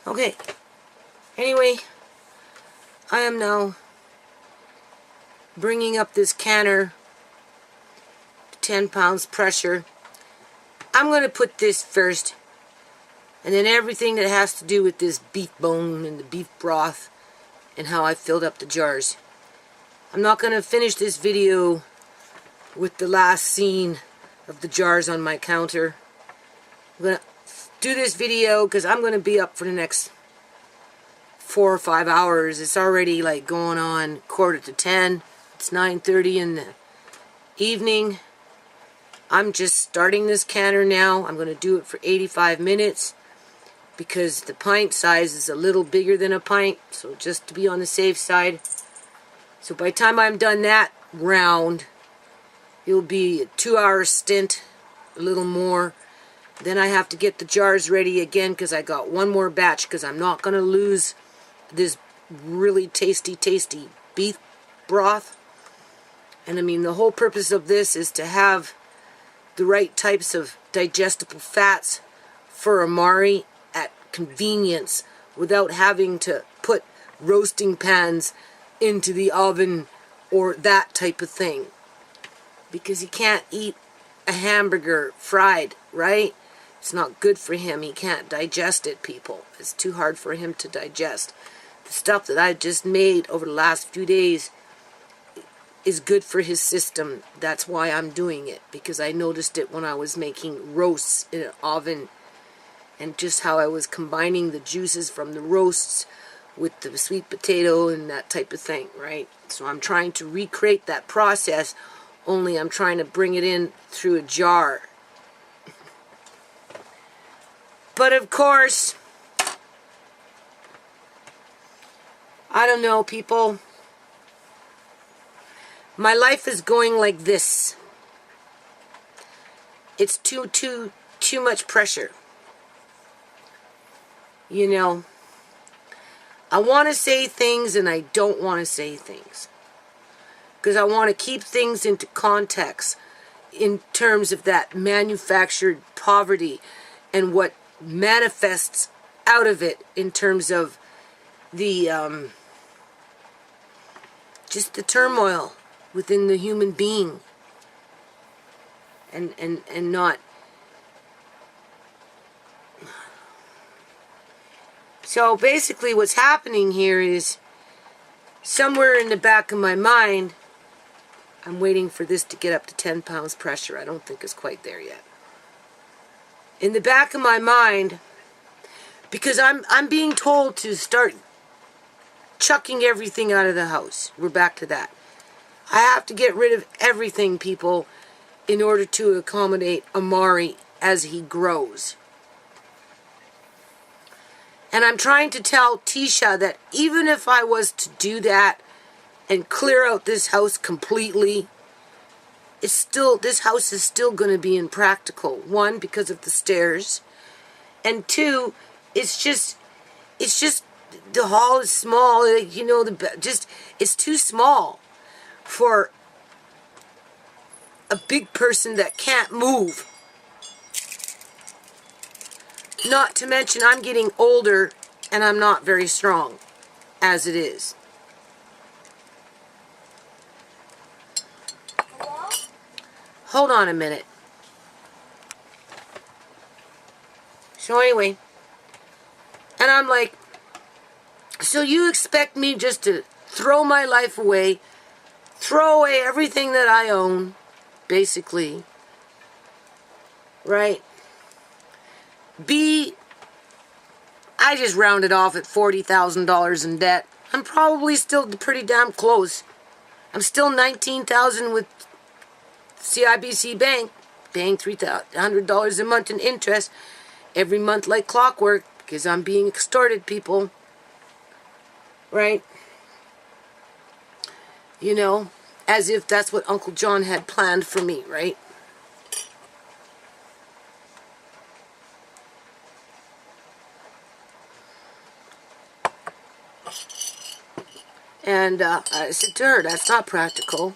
Okay, anyway, I am now bringing up this canner to 10 pounds pressure. I'm going to put this first, and then everything that has to do with this beef bone and the beef broth and how I filled up the jars. I'm not going to finish this video with the last scene of the jars on my counter. I'm going to do this video because I'm going to be up for the next 4 or 5 hours. It's already like going on 9:45. It's 9:30 in the evening. I'm just starting this canner now. I'm going to do it for 85 minutes because the pint size is a little bigger than a pint, so just to be on the safe side. So by the time I'm done that round, it'll be a 2-hour stint, a little more. Then I have to get the jars ready again because I got one more batch because I'm not going to lose this really tasty beef broth. And I mean, the whole purpose of this is to have the right types of digestible fats for amari at convenience without having to put roasting pans into the oven or that type of thing. Because he can't eat a hamburger fried, right? It's not good for him. He can't digest it, people. It's too hard for him to digest. The stuff that I just made over the last few days is good for his system. That's why I'm doing it, because I noticed it when I was making roasts in an oven, and just how I was combining the juices from the roasts with the sweet potato and that type of thing, right? So I'm trying to recreate that process, only I'm trying to bring it in through a jar. But of course, I don't know, people. My life is going like this. It's too much pressure. You know, I want to say things and I don't want to say things. Because I want to keep things into context in terms of that manufactured poverty and what manifests out of it in terms of the just the turmoil within the human being, and not. So basically what's happening here is, somewhere in the back of my mind, I'm waiting for this to get up to 10 pounds pressure. I don't think it's quite there yet. In the back of my mind, because I'm being told to start chucking everything out of the house. We're back to that. I have to get rid of everything, people, in order to accommodate Amari as he grows. And I'm trying to tell Tisha that even if I was to do that and clear out this house completely, this house is still going to be impractical. 1, because of the stairs, and 2, it's just the hall is small. You know, it's too small for a big person that can't move. Not to mention, I'm getting older and I'm not very strong as it is. Hold on a minute. So anyway, and I'm like, so you expect me just to throw my life away, throw away everything that I own, basically, right? I just rounded off at $40,000 in debt. I'm probably still pretty damn close. I'm still $19,000 with CIBC Bank, paying $300 a month in interest every month like clockwork, because I'm being extorted, people. Right? You know, as if that's what Uncle John had planned for me, right? And I said to her, that's not practical.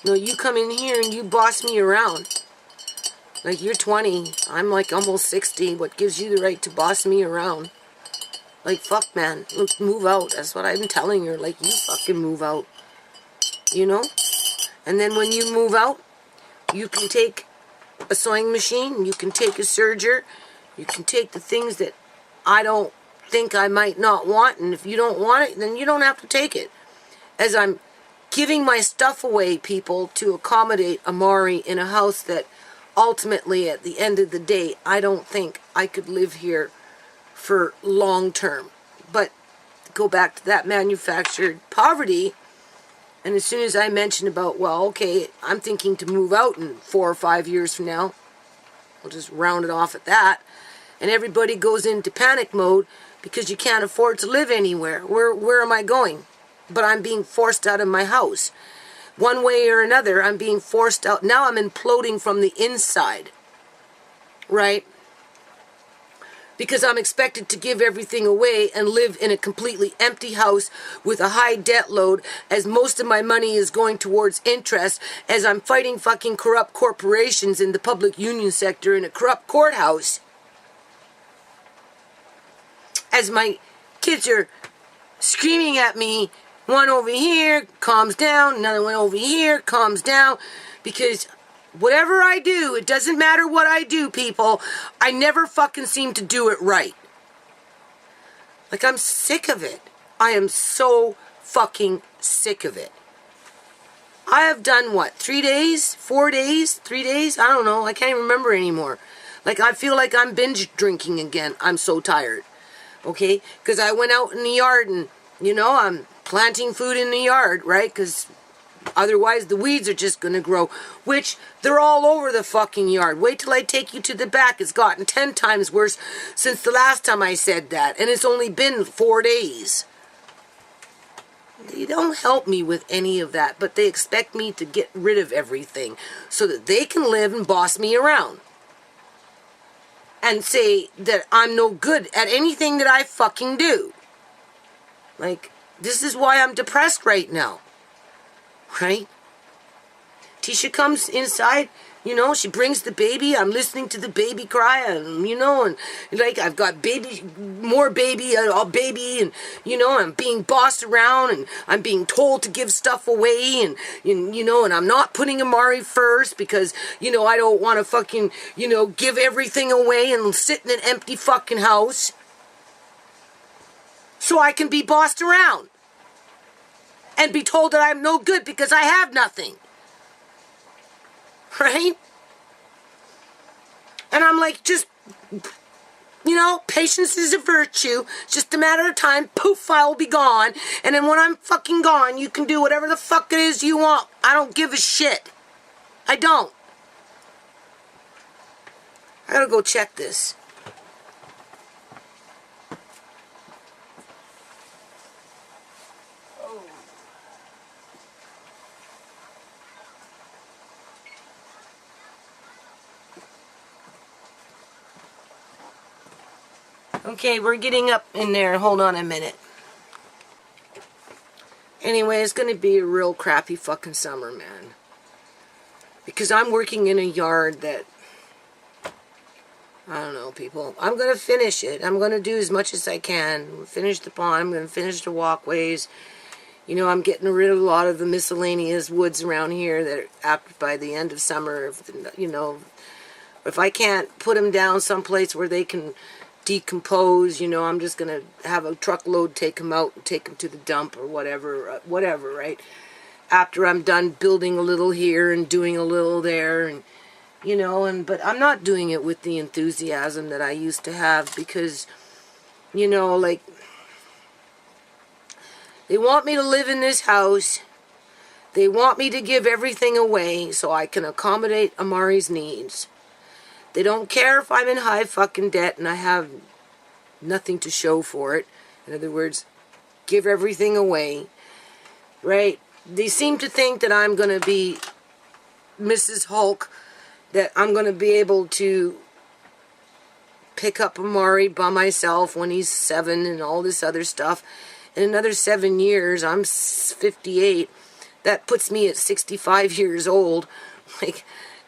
No, you come in here and you boss me around. Like, you're 20. I'm like almost 60. What gives you the right to boss me around? Like, fuck, man. Look, move out. That's what I'm telling her. Like, you fucking move out. You know? And then when you move out, you can take a sewing machine. You can take a serger. You can take the things that I don't think I might not want. And if you don't want it, then you don't have to take it. As I'm giving my stuff away, people, to accommodate Amari in a house that ultimately, at the end of the day, I don't think I could live here for long term. But go back to that manufactured poverty, and as soon as I mention about, well, okay, I'm thinking to move out in 4 or 5 years from now, we'll just round it off at that, and everybody goes into panic mode because you can't afford to live anywhere. Where am I going? But I'm being forced out of my house. One way or another, I'm being forced out. Now I'm imploding from the inside, right? Because I'm expected to give everything away and live in a completely empty house with a high debt load, as most of my money is going towards interest, as I'm fighting fucking corrupt corporations in the public union sector in a corrupt courthouse. As my kids are screaming at me, one over here calms down, another one over here calms down, because whatever I do, it doesn't matter what I do, people, I never fucking seem to do it right. Like, I'm sick of it. I am so fucking sick of it. I have done what, 3 days, 4 days, 3 days? I don't know. I can't even remember anymore. Like, I feel like I'm binge drinking again. I'm so tired. Okay? Because I went out in the yard and, you know, I'm planting food in the yard, right? Because otherwise the weeds are just going to grow, which they're all over the fucking yard. Wait till I take you to the back. It's gotten 10 times worse since the last time I said that, and it's only been 4 days. They don't help me with any of that, but they expect me to get rid of everything so that they can live and boss me around and say that I'm no good at anything that I fucking do. Like, this is why I'm depressed right now. Right? Tisha comes inside, you know, she brings the baby. I'm listening to the baby cry, and, you know, and like, I've got baby, more baby, and, you know, I'm being bossed around, and I'm being told to give stuff away, and, you know, and I'm not putting Amari first because, you know, I don't want to fucking, you know, give everything away and sit in an empty fucking house so I can be bossed around and be told that I'm no good because I have nothing. Right? And I'm like, just, you know, patience is a virtue. It's just a matter of time. Poof, I will be gone. And then when I'm fucking gone, you can do whatever the fuck it is you want. I don't give a shit. I don't. I gotta go check this. Okay, we're getting up in there. Hold on a minute. Anyway, it's going to be a real crappy fucking summer, man. Because I'm working in a yard that, I don't know, people. I'm going to finish it. I'm going to do as much as I can. Finish the pond. I'm going to finish the walkways. You know, I'm getting rid of a lot of the miscellaneous woods around here that after by the end of summer, you know, if I can't put them down someplace where they can decompose, you know, I'm just going to have a truckload take them out and take them to the dump or whatever, right? After I'm done building a little here and doing a little there, and, you know, but I'm not doing it with the enthusiasm that I used to have because, you know, like, they want me to live in this house. They want me to give everything away so I can accommodate Amari's needs. They don't care if I'm in high fucking debt and I have nothing to show for it. In other words, give everything away, right? They seem to think that I'm going to be Mrs. Hulk, that I'm going to be able to pick up Amari by myself when he's 7 and all this other stuff. In another 7 years, I'm 58. That puts me at 65 years old. Like,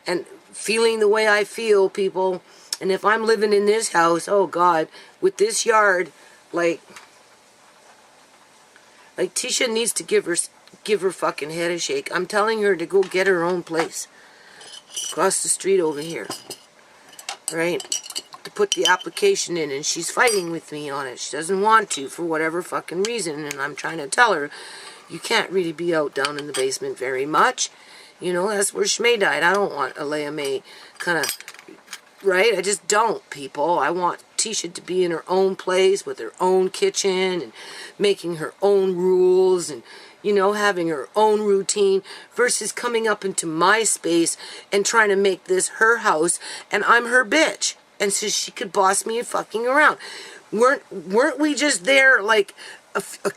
and feeling the way I feel, people. And if I'm living in this house, oh God, with this yard, like Tisha needs to give her fucking head a shake. I'm telling her to go get her own place across the street over here, right? To put the application in, and she's fighting with me on it. She doesn't want to for whatever fucking reason, and I'm trying to tell her you can't really be out down in the basement very much. You know, that's where Shmay died. I don't want Alea May kind of, right? I just don't, people. I want Tisha to be in her own place with her own kitchen and making her own rules and, you know, having her own routine versus coming up into my space and trying to make this her house and I'm her bitch. And so she could boss me fucking around. Weren't we just there like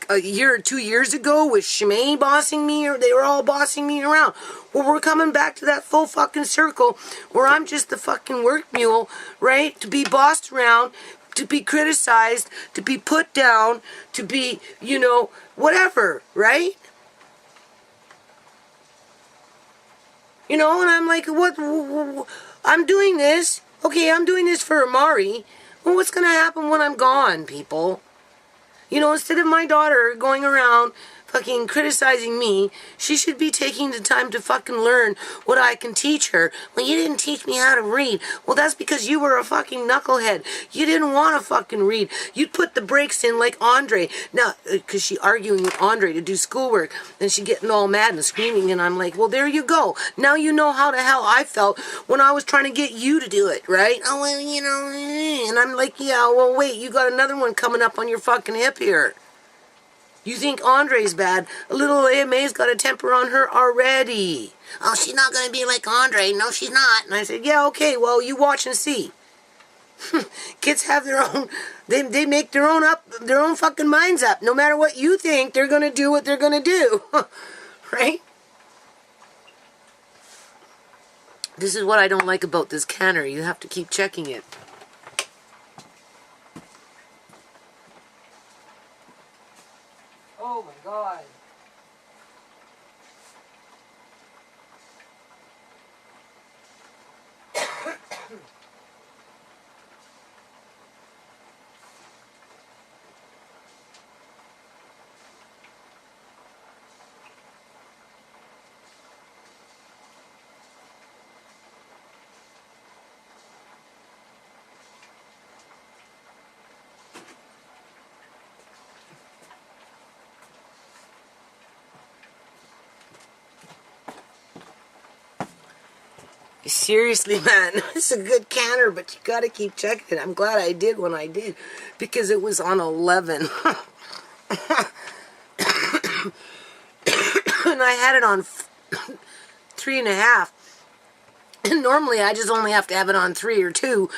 a year or 2 years ago with Shimei bossing me, or they were all bossing me around? Well, we're coming back to that full fucking circle where I'm just the fucking work mule, right? To be bossed around, to be criticized, to be put down, to be, you know, whatever, right? You know, and I'm like, what I'm doing this. Okay, I'm doing this for Amari. Well, what's going to happen when I'm gone, people? You know, instead of my daughter going around fucking criticizing me, she should be taking the time to fucking learn what I can teach her. Well, you didn't teach me how to read. Well, that's because you were a fucking knucklehead. You didn't want to fucking read. You'd put the brakes in like Andre. Now, because she arguing with Andre to do schoolwork, and she getting all mad and screaming, and I'm like, well, there you go. Now you know how the hell I felt when I was trying to get you to do it, right? Oh, well, you know, and I'm like, yeah, well, wait, you got another one coming up on your fucking hip here. You think Andre's bad? A little AMA's got a temper on her already. Oh, she's not going to be like Andre. No, she's not. And I said, yeah, okay, well, you watch and see. Kids have their own, they make their own fucking minds up. No matter what you think, they're going to do what they're going to do. Right? This is what I don't like about this canner. You have to keep checking it. Oh my God. Seriously, man, it's a good canner, but you gotta keep checking it. I'm glad I did when I did, because it was on 11. And I had it on 3.5. And normally I just only have to have it on 3 or 2.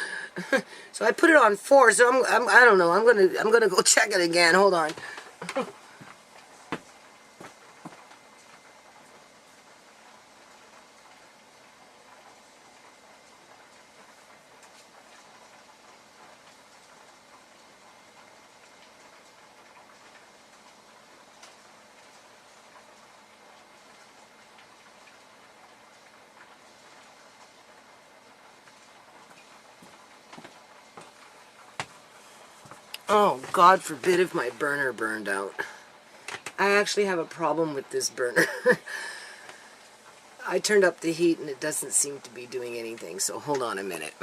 So I put it on 4, so I don't know. I'm gonna go check it again. Hold on. Oh, God forbid if my burner burned out. I actually have a problem with this burner. I turned up the heat and it doesn't seem to be doing anything, so hold on a minute.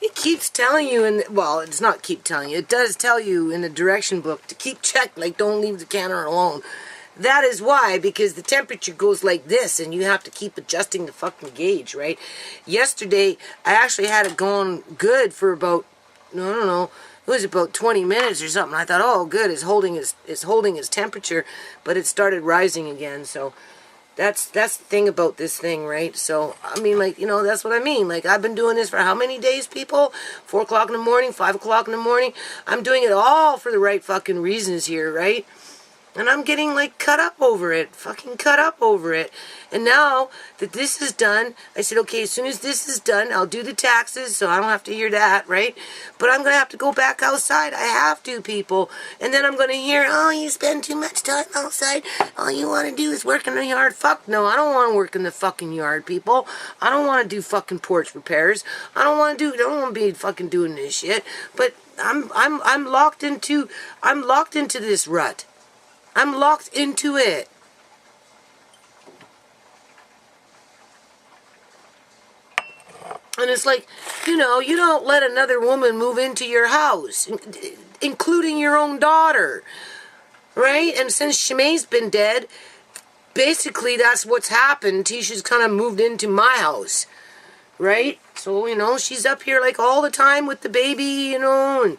It keeps telling you, well, it's not keep telling you, it does tell you in the direction book to keep check, like don't leave the canner alone. That is why, because the temperature goes like this and you have to keep adjusting the fucking gauge, right? Yesterday, I actually had it going good for about, I don't know, it was about 20 minutes or something. I thought, oh, good, it's holding his temperature, but it started rising again. So that's the thing about this thing, right? So I mean, like, you know, that's what I mean. Like, I've been doing this for how many days, people? 4 o'clock in the morning, 5 o'clock in the morning. I'm doing it all for the right fucking reasons here, right? And I'm getting like cut up over it. Fucking cut up over it. And now that this is done, I said, okay, as soon as this is done, I'll do the taxes so I don't have to hear that, right? But I'm going to have to go back outside. I have to, people. And then I'm going to hear, oh, you spend too much time outside. All you want to do is work in the yard. Fuck no, I don't want to work in the fucking yard, people. I don't want to do fucking porch repairs. I don't want to be fucking doing this shit. But I'm locked into this rut. I'm locked into it. And it's like, you know, you don't let another woman move into your house, including your own daughter, right? And since Shemai's been dead, basically that's what's happened. Tisha's kind of moved into my house, right? So, you know, she's up here like all the time with the baby, you know,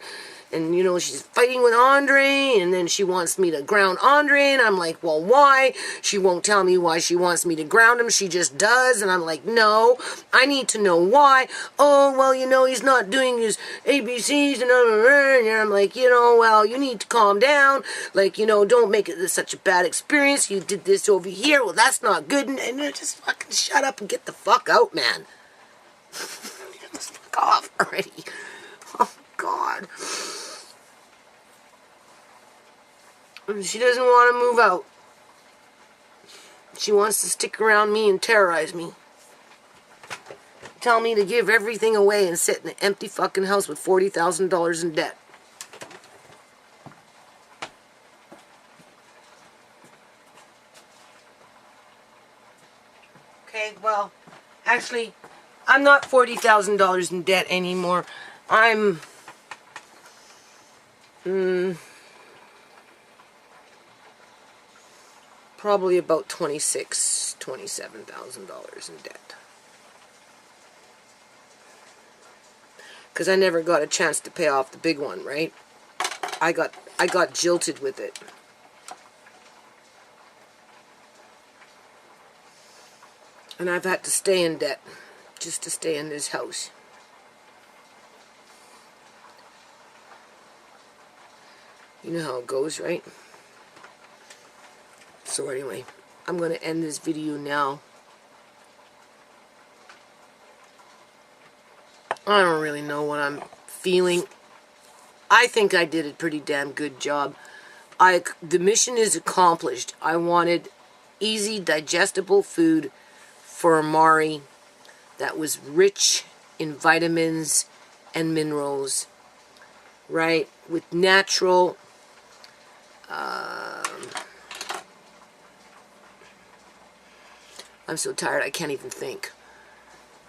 and you know, she's fighting with Andre, and then she wants me to ground Andre, and I'm like, well, why? She won't tell me why she wants me to ground him. She just does, and I'm like, no, I need to know why. Oh, well, you know, he's not doing his ABCs, and I'm like, you know, well, you need to calm down. Like, you know, don't make it such a bad experience. You did this over here. Well, that's not good. And just fucking shut up and get the fuck out, man. Just fuck off already. Oh, God. She doesn't want to move out. She wants to stick around me and terrorize me. Tell me to give everything away and sit in an empty fucking house with $40,000 in debt. Okay, well, actually, I'm not $40,000 in debt anymore. I'm... probably about $27,000 in debt. Because I never got a chance to pay off the big one, right? I got jilted with it. And I've had to stay in debt just to stay in this house. You know how it goes, right? So anyway, I'm going to end this video now. I don't really know what I'm feeling. I think I did a pretty damn good job. The mission is accomplished. I wanted easy, digestible food for Amari that was rich in vitamins and minerals, right? With natural... I'm so tired I can't even think.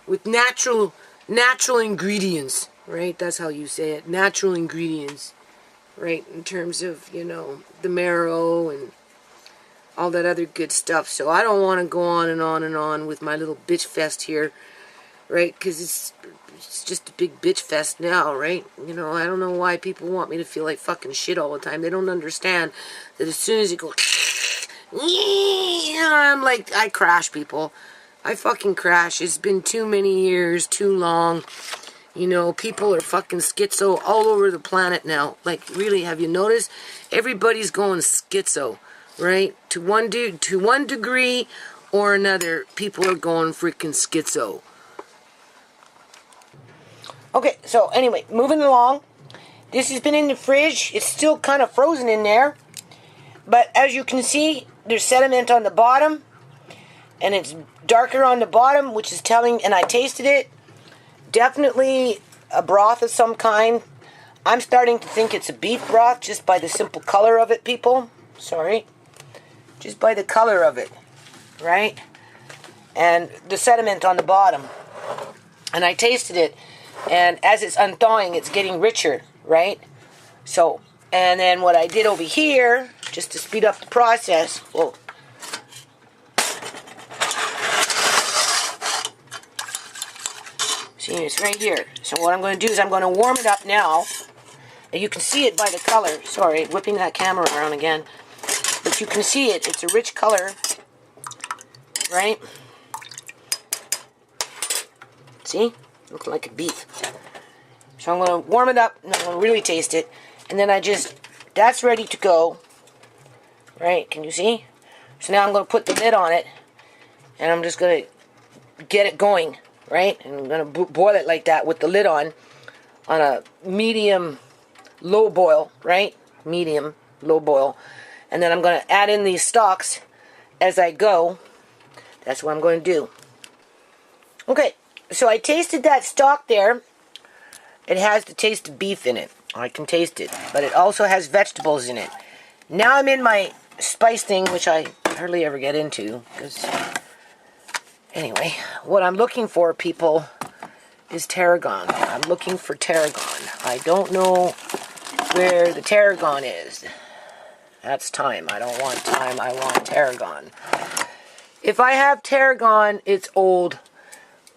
With natural ingredients, right? That's how you say it. Natural ingredients, right? In terms of, you know, the marrow and all that other good stuff. So I don't want to go on and on and on with my little bitch fest here, right? Because it's just a big bitch fest now, right? You know, I don't know why people want me to feel like fucking shit all the time. They don't understand that as soon as you go... I'm like, I crash, people. I fucking crash. It's been too many years, too long. You know, people are fucking schizo all over the planet now. Like, really, have you noticed? Everybody's going schizo, right? To one degree or another, people are going freaking schizo. Okay, so anyway, moving along. This has been in the fridge. It's still kind of frozen in there. But as you can see, there's sediment on the bottom, and it's darker on the bottom, which is telling, and I tasted it, definitely a broth of some kind. I'm starting to think it's a beef broth just by the simple color of it, people. Sorry. Just by the color of it, right? And the sediment on the bottom. And I tasted it, and as it's unthawing, it's getting richer, right? So... and then what I did over here, just to speed up the process, whoa. See, it's right here. So what I'm going to do is I'm going to warm it up now. And you can see it by the color. Sorry, whipping that camera around again. But you can see it. It's a rich color. Right? See? Looks like a beef. So I'm going to warm it up and I'm going to really taste it. And then that's ready to go. Right, can you see? So now I'm going to put the lid on it, and I'm just going to get it going, right? And I'm going to boil it like that with the lid on a medium low boil, right? Medium low boil. And then I'm going to add in these stalks as I go. That's what I'm going to do. Okay, so I tasted that stock there. It has the taste of beef in it. I can taste it. But it also has vegetables in it. Now I'm in my spice thing, which I hardly ever get into. Because, anyway, what I'm looking for, people, is tarragon. I'm looking for tarragon. I don't know where the tarragon is. That's thyme. I don't want thyme. I want tarragon. If I have tarragon, it's old.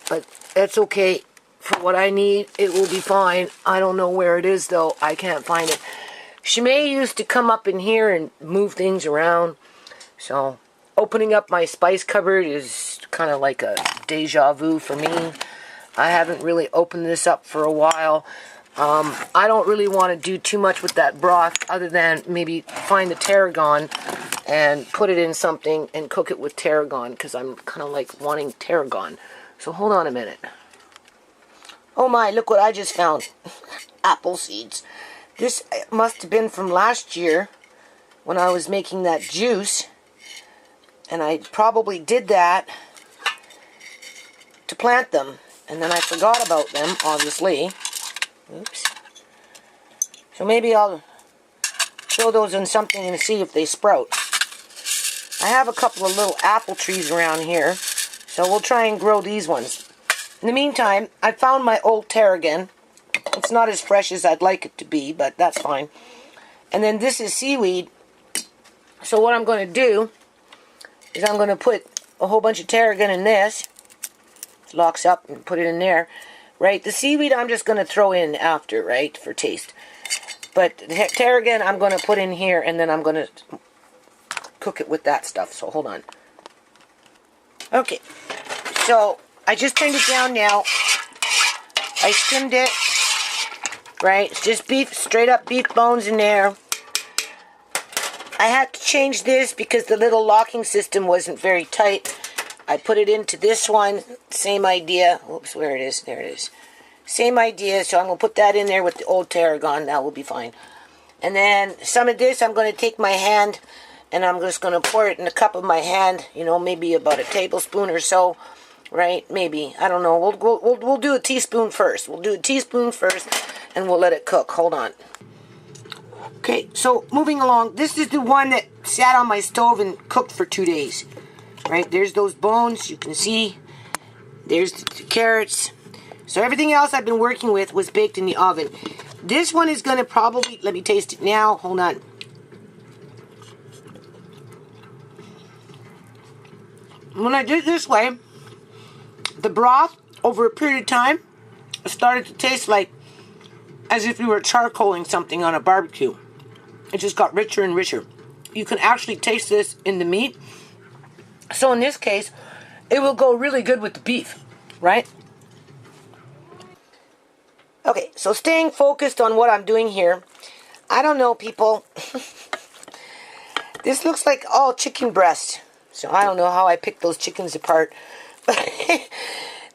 But that's okay. For what I need, it will be fine. I don't know where it is, though. I can't find it. Shimei used to come up in here and move things around. So, opening up my spice cupboard is kind of like a deja vu for me. I haven't really opened this up for a while. I don't really want to do too much with that broth other than maybe find the tarragon and put it in something and cook it with tarragon, because I'm kind of like wanting tarragon. So hold on a minute. Oh my, look what I just found. Apple seeds. This must have been from last year when I was making that juice. And I probably did that to plant them. And then I forgot about them, obviously. Oops. So maybe I'll throw those in something and see if they sprout. I have a couple of little apple trees around here. So we'll try and grow these ones. In the meantime, I found my old tarragon. It's not as fresh as I'd like it to be, but that's fine. And then this is seaweed. So what I'm going to do is I'm going to put a whole bunch of tarragon in this. It locks up and put it in there. Right? The seaweed I'm just going to throw in after, right? For taste. But the tarragon I'm going to put in here, and then I'm going to cook it with that stuff. So hold on. Okay. So I just turned it down now. I skimmed it. Right? It's just beef, straight up beef bones in there. I had to change this because the little locking system wasn't very tight. I put it into this one. Same idea. Oops, where it is. There it is. Same idea. So I'm going to put that in there with the old tarragon. That will be fine. And then some of this I'm going to take my hand and I'm just going to pour it in the cup of my hand. You know, maybe about a tablespoon or so. Right? Maybe. I don't know. We'll do a teaspoon first. We'll do a teaspoon first and we'll let it cook. Hold on. Okay, so moving along. This is the one that sat on my stove and cooked for 2 days. Right? There's those bones. You can see. There's the carrots. So everything else I've been working with was baked in the oven. This one is going to probably... Let me taste it now. Hold on. When I did it this way, the broth, over a period of time, started to taste like as if you were charcoaling something on a barbecue. It just got richer and richer. You can actually taste this in the meat. So in this case, it will go really good with the beef, right? Okay, so staying focused on what I'm doing here. I don't know, people. This looks like all chicken breast. So I don't know how I picked those chickens apart.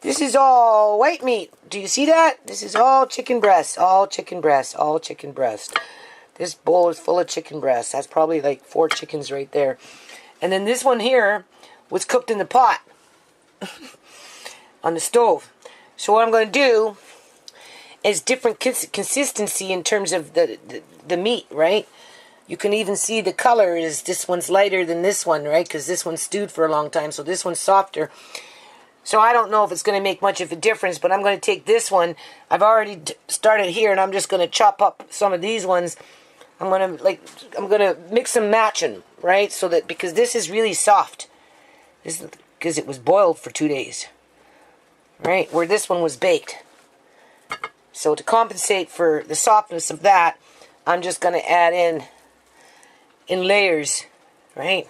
This is all white meat. Do you see that? This is all chicken breast. All chicken breast. All chicken breast. This bowl is full of chicken breast. That's probably like 4 chickens right there. And then this one here was cooked in the pot. On the stove. So what I'm going to do is different consistency in terms of the meat, right? You can even see the color is this one's lighter than this one, right? Because this one's stewed for a long time, so this one's softer. So I don't know if it's going to make much of a difference, but I'm going to take this one. I've already started here, and I'm just going to chop up some of these ones. I'm going to mix and match them, right? So that, because this is really soft. This is because it was boiled for 2 days. Right? Where this one was baked. So to compensate for the softness of that, I'm just going to add in layers, right?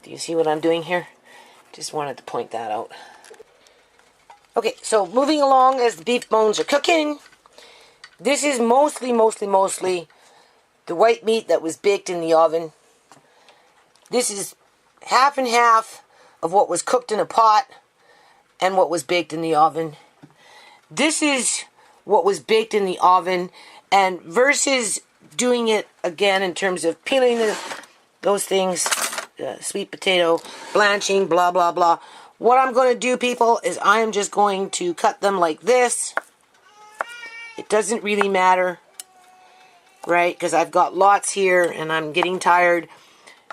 Do you see what I'm doing here? Just wanted to point that out. Okay, so moving along as the beef bones are cooking. This is mostly the white meat that was baked in the oven. This is half and half of what was cooked in a pot and what was baked in the oven. This is what was baked in the oven, and versus doing it again in terms of peeling those things, sweet potato, blanching, blah, blah, blah. What I'm going to do, people, is I am just going to cut them like this. It doesn't really matter, right? Because I've got lots here and I'm getting tired.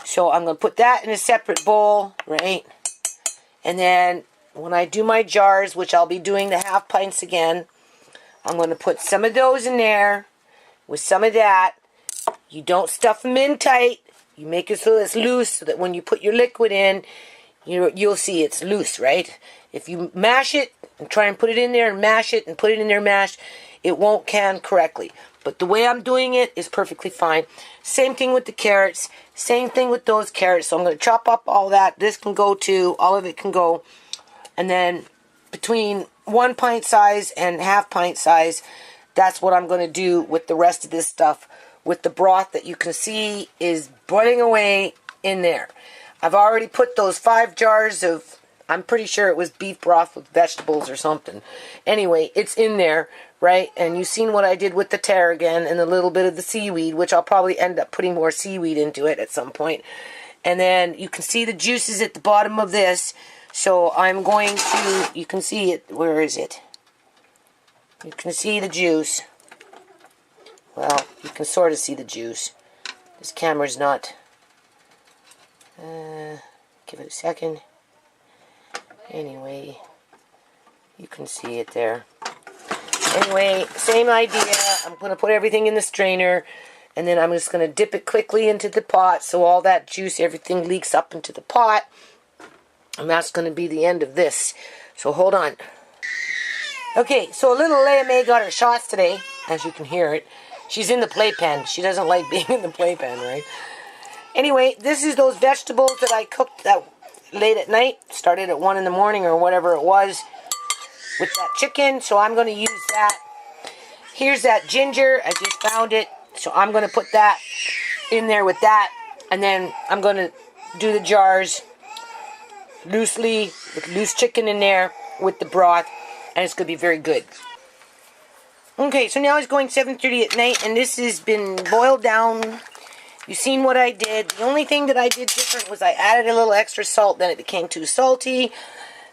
So I'm going to put that in a separate bowl, right? And then when I do my jars, which I'll be doing the half pints again, I'm going to put some of those in there with some of that. You don't stuff them in tight. You make it so it's loose so that when you put your liquid in, you'll see it's loose, right? If you mash it and try and put it in there and mash it and put it in there mashed, it won't can correctly. But the way I'm doing it is perfectly fine. Same thing with the carrots. Same thing with those carrots. So I'm going to chop up all that. This can go too. All of it can go. And then between 1 pint size and half pint size, that's what I'm going to do with the rest of this stuff. With the broth that you can see is boiling away in there. I've already put those 5 jars of, I'm pretty sure it was beef broth with vegetables or something. Anyway, it's in there, right? And you've seen what I did with the tarragon and a little bit of the seaweed, which I'll probably end up putting more seaweed into it at some point. And then you can see the juices at the bottom of this. So I'm going to, you can see it, where is it? You can see the juice. Well, you can sort of see the juice. This camera's not... give it a second. Anyway, you can see it there. Anyway, same idea. I'm going to put everything in the strainer, and then I'm just going to dip it quickly into the pot so all that juice, everything leaks up into the pot. And that's going to be the end of this. So hold on. Okay, so little Leia May got her shots today, as you can hear it. She's in the playpen. She doesn't like being in the playpen, right? Anyway, this is those vegetables that I cooked that late at night. Started at 1 in the morning or whatever it was with that chicken. So I'm going to use that. Here's that ginger. I just found it. So I'm going to put that in there with that. And then I'm going to do the jars loosely with loose chicken in there with the broth. And it's going to be very good. Okay, so now it's going 7:30 at night. And this has been boiled down. You've seen what I did. The only thing that I did different was I added a little extra salt. Then it became too salty.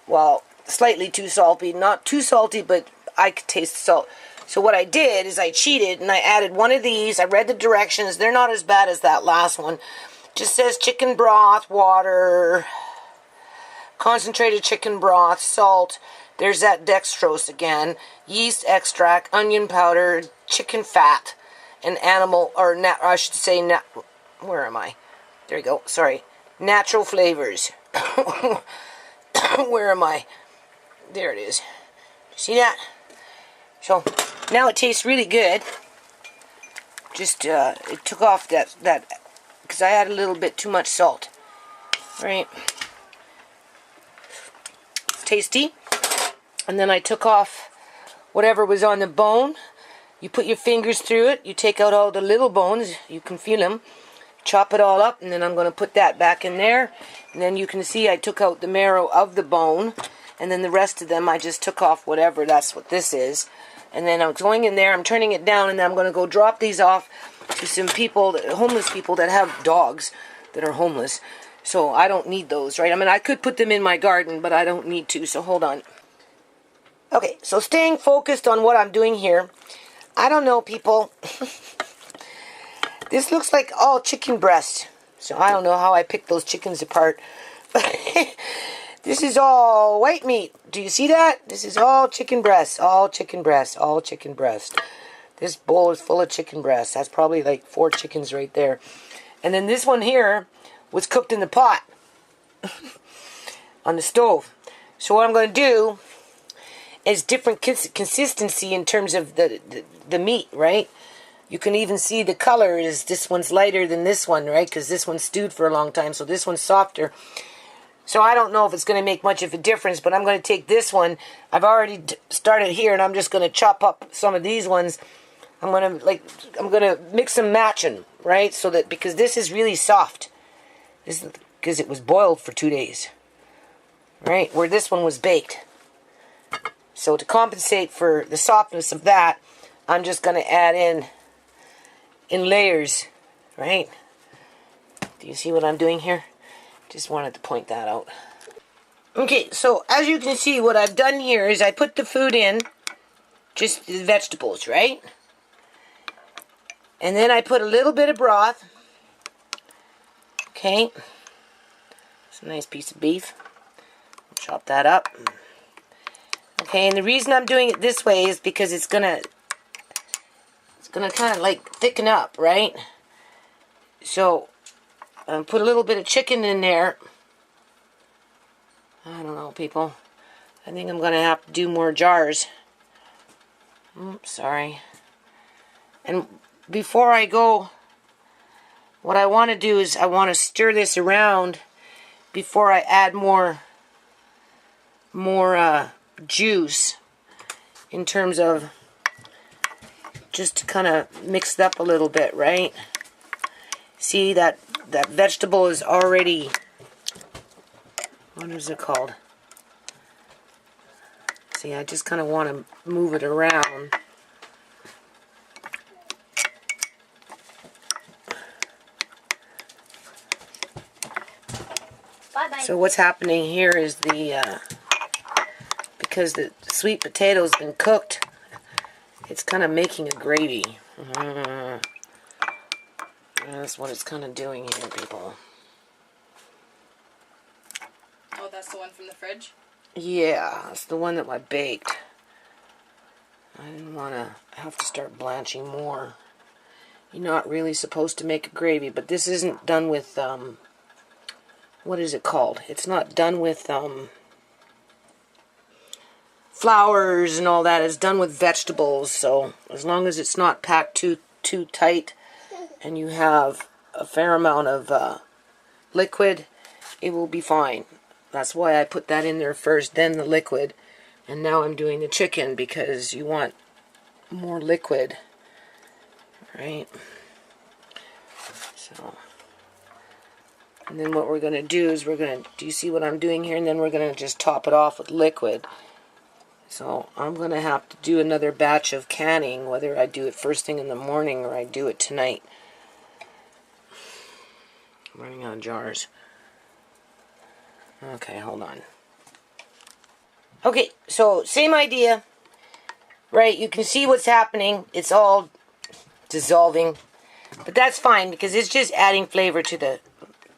Well, slightly too salty. Not too salty, but I could taste the salt. So what I did is I cheated and I added one of these. I read the directions. They're not as bad as that last one. Just says chicken broth, water, concentrated chicken broth, salt. There's that dextrose again. Yeast extract, onion powder, chicken fat. And animal, or I should say, where am I? There you go, sorry. Natural flavors. Where am I? There it is. See that? So, now it tastes really good. Just, it took off that, because I had a little bit too much salt. Right? It's tasty. And then I took off whatever was on the bone. You put your fingers through it. You take out all the little bones. You can feel them. Chop it all up. And then I'm going to put that back in there. And then you can see I took out the marrow of the bone. And then the rest of them I just took off whatever. That's what this is. And then I'm going in there. I'm turning it down. And then I'm going to go drop these off to some people, homeless people that have dogs that are homeless. So I don't need those, right? I mean, I could put them in my garden, but I don't need to. So hold on. Okay, so staying focused on what I'm doing here. I don't know, people. This looks like all chicken breast. So I don't know how I picked those chickens apart. This is all white meat. Do you see that? This is all chicken breast. All chicken breast. All chicken breast. This bowl is full of chicken breast. That's probably like 4 chickens right there. And then this one here was cooked in the pot. On the stove. So what I'm going to do is different consistency in terms of the meat, right? You can even see the color is this one's lighter than this one, right? Because this one's stewed for a long time, so this one's softer. So I don't know if it's going to make much of a difference, but I'm going to take this one. I've already started here, and I'm just going to chop up some of these ones. I'm going to mix and match them, right? So that, because this is really soft. This is because it was boiled for 2 days. Right? Where this one was baked. So to compensate for the softness of that, I'm just going to add in layers. Right? Do you see what I'm doing here? Just wanted to point that out. Okay, so as you can see, what I've done here is I put the food in, just the vegetables, right? And then I put a little bit of broth. Okay. It's a nice piece of beef. Chop that up. Okay, and the reason I'm doing it this way is because it's gonna kind of like thicken up, right? So put a little bit of chicken in there. I don't know, people. I think I'm gonna have to do more jars. Oops, sorry. And before I go, what I want to do is I want to stir this around before I add more juice, in terms of just to kind of mix it up a little bit, right? See that vegetable is already, what is it called? See, I just kind of want to move it around. Bye-bye. So what's happening here is because the sweet potato's been cooked, it's kind of making a gravy. That's what it's kind of doing here, people. Oh, that's the one from the fridge? Yeah, it's the one that I baked. I didn't want to have to start blanching more. You're not really supposed to make a gravy, but this isn't done with, what is it called? It's not done with, flours and all that. It's done with vegetables, so as long as it's not packed too tight and you have a fair amount of liquid, it will be fine. That's why I put that in there first, then the liquid, and now I'm doing the chicken because you want more liquid, right? So, and then what we're going to do is do you see what I'm doing here? And then we're going to just top it off with liquid. So I'm going to have to do another batch of canning, whether I do it first thing in the morning or I do it tonight. I'm running out of jars. Okay, hold on. Okay, so same idea. Right, you can see what's happening. It's all dissolving. But that's fine because it's just adding flavor to the,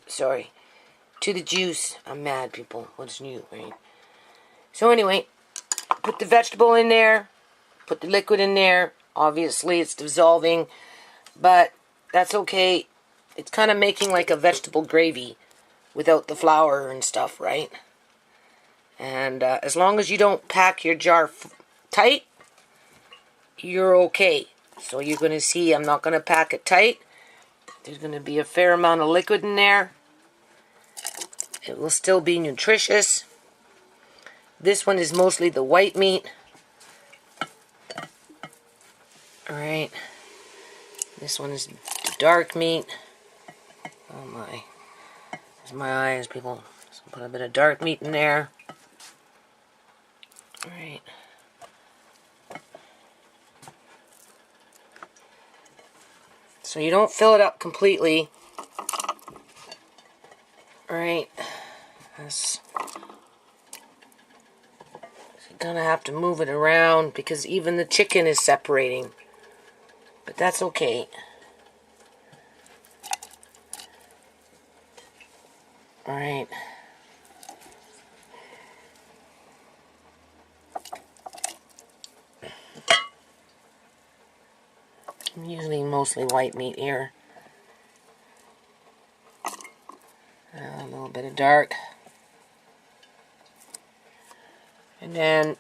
to the juice. I'm mad, people. What's new, right? So anyway, put the vegetable in there, put the liquid in there. Obviously, it's dissolving, but that's okay. It's kind of making like a vegetable gravy without the flour and stuff, right? And as long as you don't pack your jar tight, you're okay. So you're going to see I'm not going to pack it tight. There's going to be a fair amount of liquid in there. It will still be nutritious. This one is mostly the white meat. Alright. This one is the dark meat. Oh my. There's my eyes, people. So put a bit of dark meat in there. Alright. So you don't fill it up completely. Alright. Gonna have to move it around because even the chicken is separating, but that's okay. All right. I'm using mostly white meat here. A little bit of dark. And then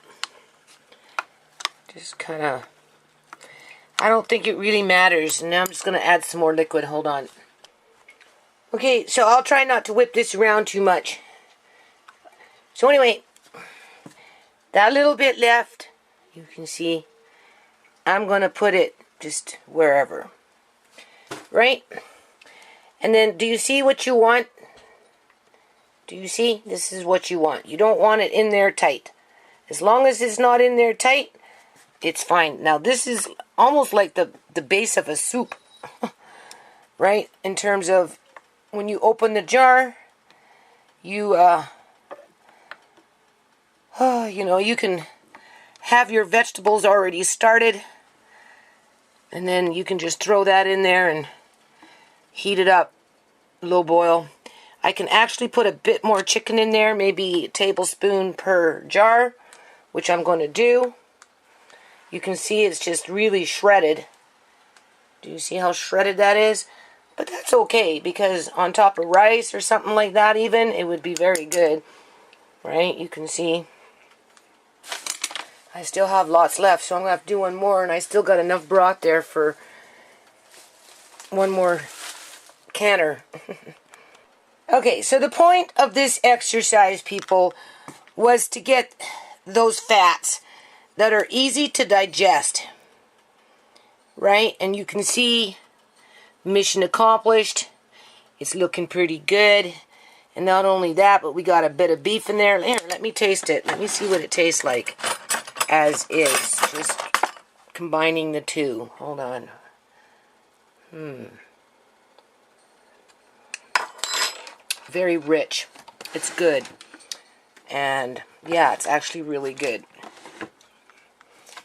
just kind of, I don't think it really matters. And now I'm just going to add some more liquid. Hold on. Okay, so I'll try not to whip this around too much. So anyway, that little bit left, you can see, I'm going to put it just wherever. Right? And then, do you see what you want? Do you see? This is what you want. You don't want it in there tight. As long as it's not in there tight, it's fine. Now this is almost like the base of a soup, right? In terms of when you open the jar, you you know, you can have your vegetables already started, and then you can just throw that in there and heat it up, low boil. I can actually put a bit more chicken in there, maybe a tablespoon per jar, which I'm going to do. You can see it's just really shredded. Do you see how shredded that is? But that's okay, because on top of rice or something like that even, it would be very good. Right? You can see I still have lots left, so I'm going to have to do one more, and I still got enough broth there for one more canner. Okay, so the point of this exercise, people, was to get those fats that are easy to digest, right? And you can see, mission accomplished. It's looking pretty good. And not only that, but we got a bit of beef in there. Here, let me taste it. Let me see what it tastes like as is. Just combining the two. Hold on. Very rich. It's good. And yeah, it's actually really good.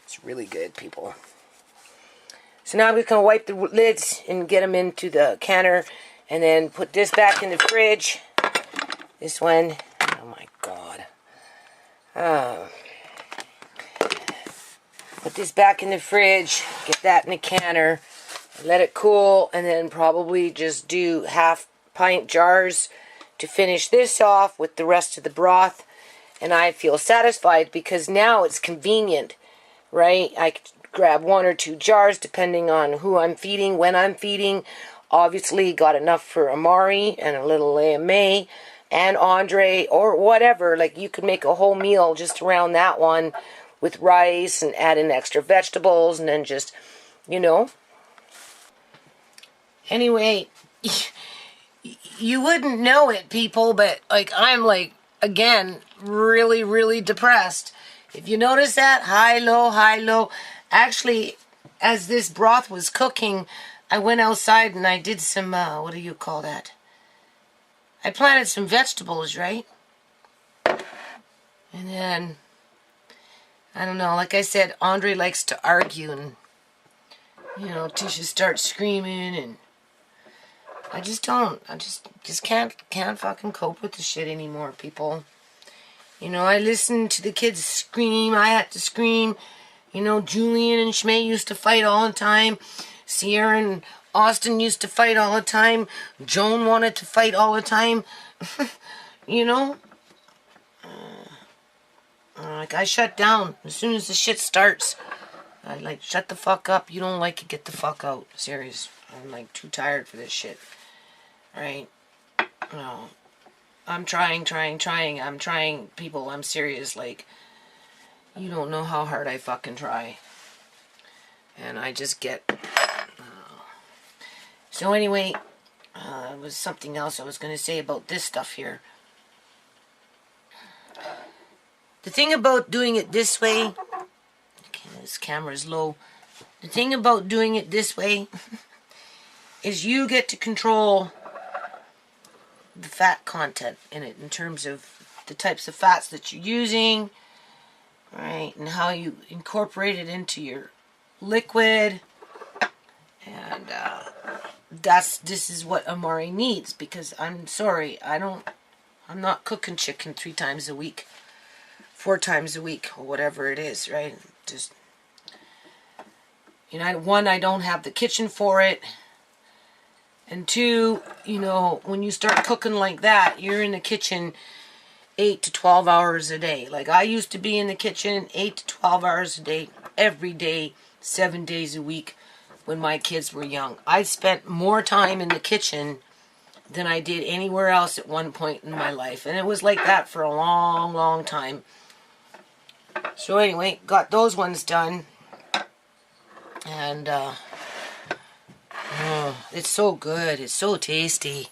It's really good, people. So now we're going to wipe the lids and get them into the canner, and then put this back in the fridge. This one, oh my God. Put this back in the fridge, get that in the canner, let it cool, and then probably just do half-pint jars to finish this off with the rest of the broth. And I feel satisfied because now it's convenient, right? I could grab 1 or 2 jars depending on who I'm feeding, when I'm feeding. Obviously got enough for Amari and a little AMA and Andre or whatever. Like, you could make a whole meal just around that one with rice and add in extra vegetables and then just, you know. Anyway, you wouldn't know it, people, but like, I'm like, again, really, really depressed. If you notice that, high, low, high, low. Actually, as this broth was cooking, I went outside and I did some, what do you call that? I planted some vegetables, right? And then, I don't know, like I said, Andre likes to argue, and, you know, Tisha starts screaming, and I just don't. I just can't fucking cope with the shit anymore, people. You know, I listened to the kids scream. I had to scream. You know, Julian and Shmay used to fight all the time. Sierra and Austin used to fight all the time. Joan wanted to fight all the time. You know? Like, I shut down as soon as the shit starts. I like, shut the fuck up. You don't like it, get the fuck out. Serious. I'm like too tired for this shit. Right? No. I'm trying. I'm trying, people. I'm serious. Like, you don't know how hard I fucking try. And I just get... So anyway, it was something else I was going to say about this stuff here. The thing about doing it this way... Okay, this camera's low. The thing about doing it this way is you get to control the fat content in it, in terms of the types of fats that you're using, right, and how you incorporate it into your liquid. And this is what Amari needs, because I'm sorry, I'm not cooking chicken 3 times a week, 4 times a week, or whatever it is, right? Just, you know, 1, I don't have the kitchen for it. And 2, you know, when you start cooking like that, you're in the kitchen 8 to 12 hours a day. Like, I used to be in the kitchen 8 to 12 hours a day, every day, 7 days a week when my kids were young. I spent more time in the kitchen than I did anywhere else at one point in my life. And it was like that for a long, long time. So anyway, got those ones done. And, it's so good. It's so tasty.